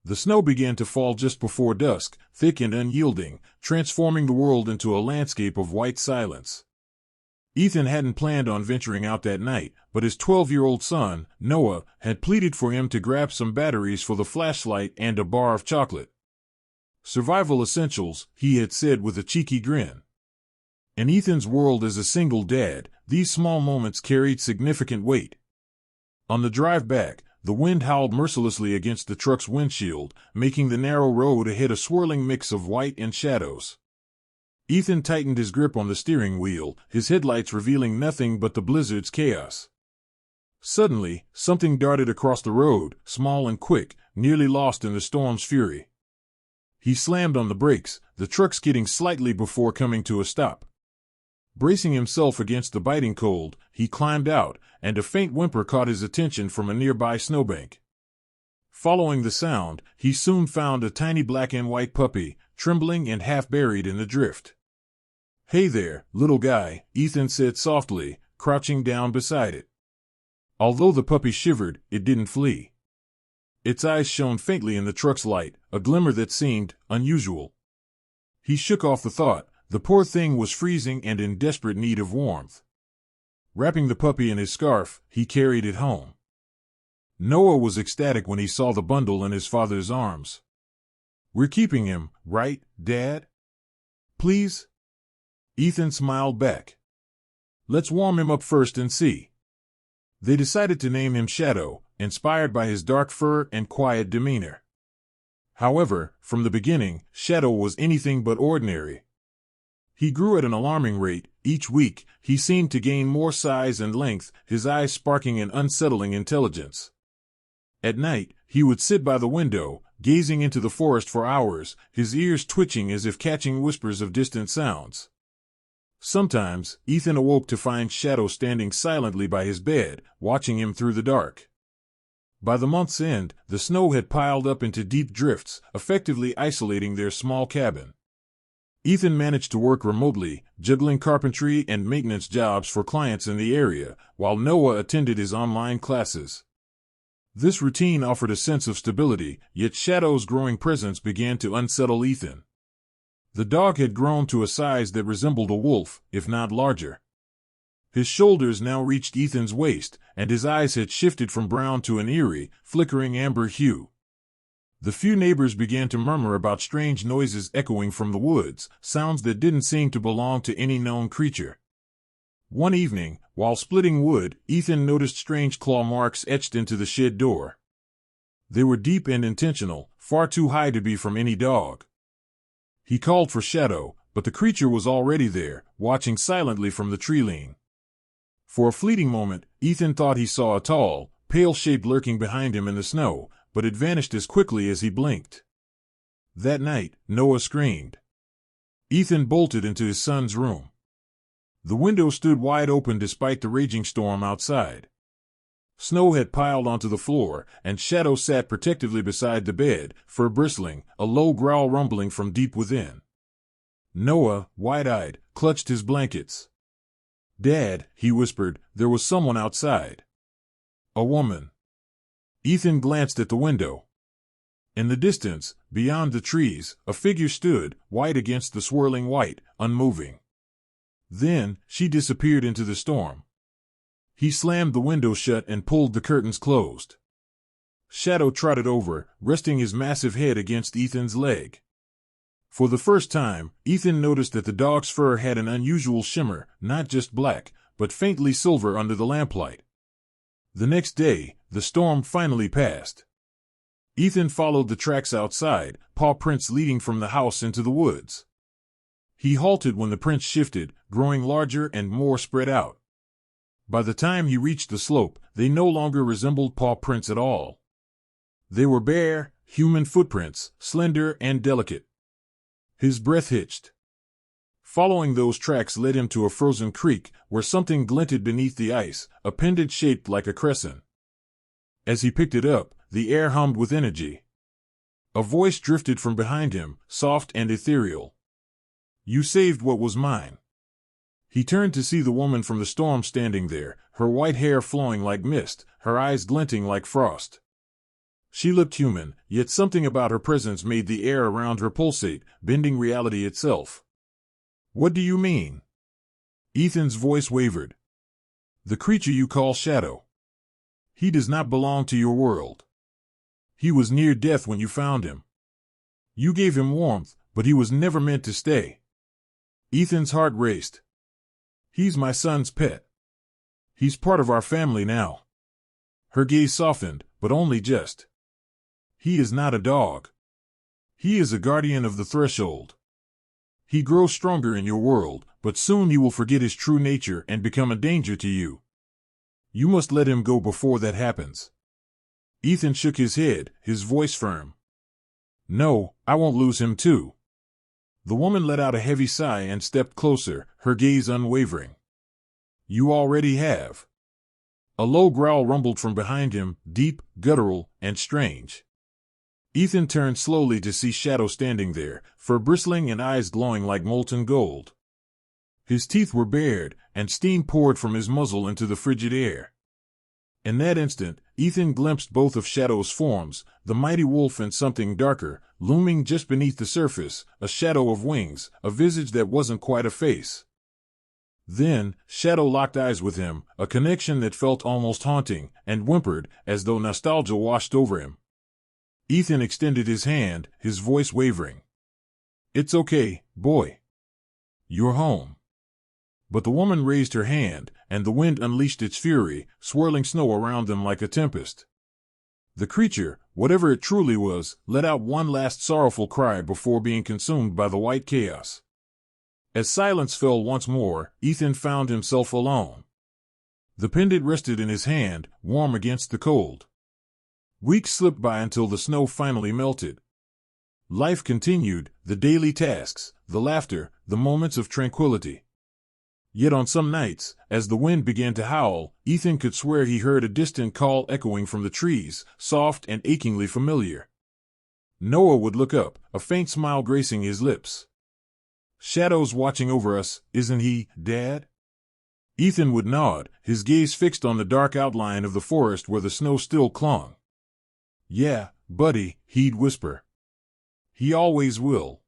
The snow began to fall just before dusk, thick and unyielding, transforming the world into a landscape of white silence. Ethan hadn't planned on venturing out that night, but his 12-year-old son, Noah, had pleaded for him to grab some batteries for the flashlight and a bar of chocolate. Survival essentials, he had said with a cheeky grin. In Ethan's world as a single dad, these small moments carried significant weight. On the drive back, the wind howled mercilessly against the truck's windshield, making the narrow road ahead a swirling mix of white and shadows. Ethan tightened his grip on the steering wheel, his headlights revealing nothing but the blizzard's chaos. Suddenly, something darted across the road, small and quick, nearly lost in the storm's fury. He slammed on the brakes, the truck skidding slightly before coming to a stop. Bracing himself against the biting cold, he climbed out, and a faint whimper caught his attention from a nearby snowbank. Following the sound, he soon found a tiny black and white puppy, trembling and half buried in the drift. "Hey there, little guy," Ethan said softly, crouching down beside it. Although the puppy shivered, it didn't flee. Its eyes shone faintly in the truck's light, a glimmer that seemed unusual. He shook off the thought. The poor thing was freezing and in desperate need of warmth. Wrapping the puppy in his scarf, he carried it home. Noah was ecstatic when he saw the bundle in his father's arms. "We're keeping him, right, Dad? Please?" Ethan smiled back. "Let's warm him up first and see." They decided to name him Shadow, inspired by his dark fur and quiet demeanor. However, from the beginning, Shadow was anything but ordinary. He grew at an alarming rate. Each week, he seemed to gain more size and length, his eyes sparking an unsettling intelligence. At night, he would sit by the window, gazing into the forest for hours, his ears twitching as if catching whispers of distant sounds. Sometimes, Ethan awoke to find Shadow standing silently by his bed, watching him through the dark. By the month's end, the snow had piled up into deep drifts, effectively isolating their small cabin. Ethan managed to work remotely, juggling carpentry and maintenance jobs for clients in the area, while Noah attended his online classes. This routine offered a sense of stability, yet Shadow's growing presence began to unsettle Ethan. The dog had grown to a size that resembled a wolf, if not larger. His shoulders now reached Ethan's waist, and his eyes had shifted from brown to an eerie, flickering amber hue. The few neighbors began to murmur about strange noises echoing from the woods, sounds that didn't seem to belong to any known creature. One evening, while splitting wood, Ethan noticed strange claw marks etched into the shed door. They were deep and intentional, far too high to be from any dog. He called for Shadow, but the creature was already there, watching silently from the tree line. For a fleeting moment, Ethan thought he saw a tall, pale shape lurking behind him in the snow, but it vanished as quickly as he blinked. That night, Noah screamed. Ethan bolted into his son's room. The window stood wide open despite the raging storm outside. Snow had piled onto the floor, and Shadow sat protectively beside the bed, fur bristling, a low growl rumbling from deep within. Noah, wide-eyed, clutched his blankets. "Dad," he whispered, "there was someone outside." "A woman." Ethan glanced at the window. In the distance, beyond the trees, a figure stood, white against the swirling white, unmoving. Then, she disappeared into the storm. He slammed the window shut and pulled the curtains closed. Shadow trotted over, resting his massive head against Ethan's leg. For the first time, Ethan noticed that the dog's fur had an unusual shimmer, not just black, but faintly silver under the lamplight. The next day, the storm finally passed. Ethan followed the tracks outside, paw prints leading from the house into the woods. He halted when the prints shifted, growing larger and more spread out. By the time he reached the slope, they no longer resembled paw prints at all. They were bare, human footprints, slender and delicate. His breath hitched. Following those tracks led him to a frozen creek, where something glinted beneath the ice, a pendant shaped like a crescent. As he picked it up, the air hummed with energy. A voice drifted from behind him, soft and ethereal. "You saved what was mine." He turned to see the woman from the storm standing there, her white hair flowing like mist, her eyes glinting like frost. She looked human, yet something about her presence made the air around her pulsate, bending reality itself. What do you mean? Ethan's voice wavered. The creature you call Shadow. He does not belong to your world. He was near death when you found him. You gave him warmth, but he was never meant to stay. Ethan's heart raced. He's my son's pet. He's part of our family now. Her gaze softened, but only just. He is not a dog. He is a guardian of the threshold. He grows stronger in your world, but soon he will forget his true nature and become a danger to you. You must let him go before that happens. Ethan shook his head, his voice firm. No, I won't lose him too. The woman let out a heavy sigh and stepped closer, her gaze unwavering. You already have. A low growl rumbled from behind him, deep, guttural, and strange. Ethan turned slowly to see Shadow standing there, fur bristling and eyes glowing like molten gold. His teeth were bared, and steam poured from his muzzle into the frigid air. In that instant, Ethan glimpsed both of Shadow's forms, the mighty wolf and something darker, looming just beneath the surface, a shadow of wings, a visage that wasn't quite a face. Then, Shadow locked eyes with him, a connection that felt almost haunting, and whimpered, as though nostalgia washed over him. Ethan extended his hand, his voice wavering. It's okay, boy. You're home. But the woman raised her hand, and the wind unleashed its fury, swirling snow around them like a tempest. The creature, whatever it truly was, let out one last sorrowful cry before being consumed by the white chaos. As silence fell once more, Ethan found himself alone. The pendant rested in his hand, warm against the cold. Weeks slipped by until the snow finally melted. Life continued, the daily tasks, the laughter, the moments of tranquility. Yet on some nights, as the wind began to howl, Ethan could swear he heard a distant call echoing from the trees, soft and achingly familiar. Noah would look up, a faint smile gracing his lips. Shadow's watching over us, isn't he, Dad? Ethan would nod, his gaze fixed on the dark outline of the forest where the snow still clung. Yeah, buddy, he'd whisper. He always will.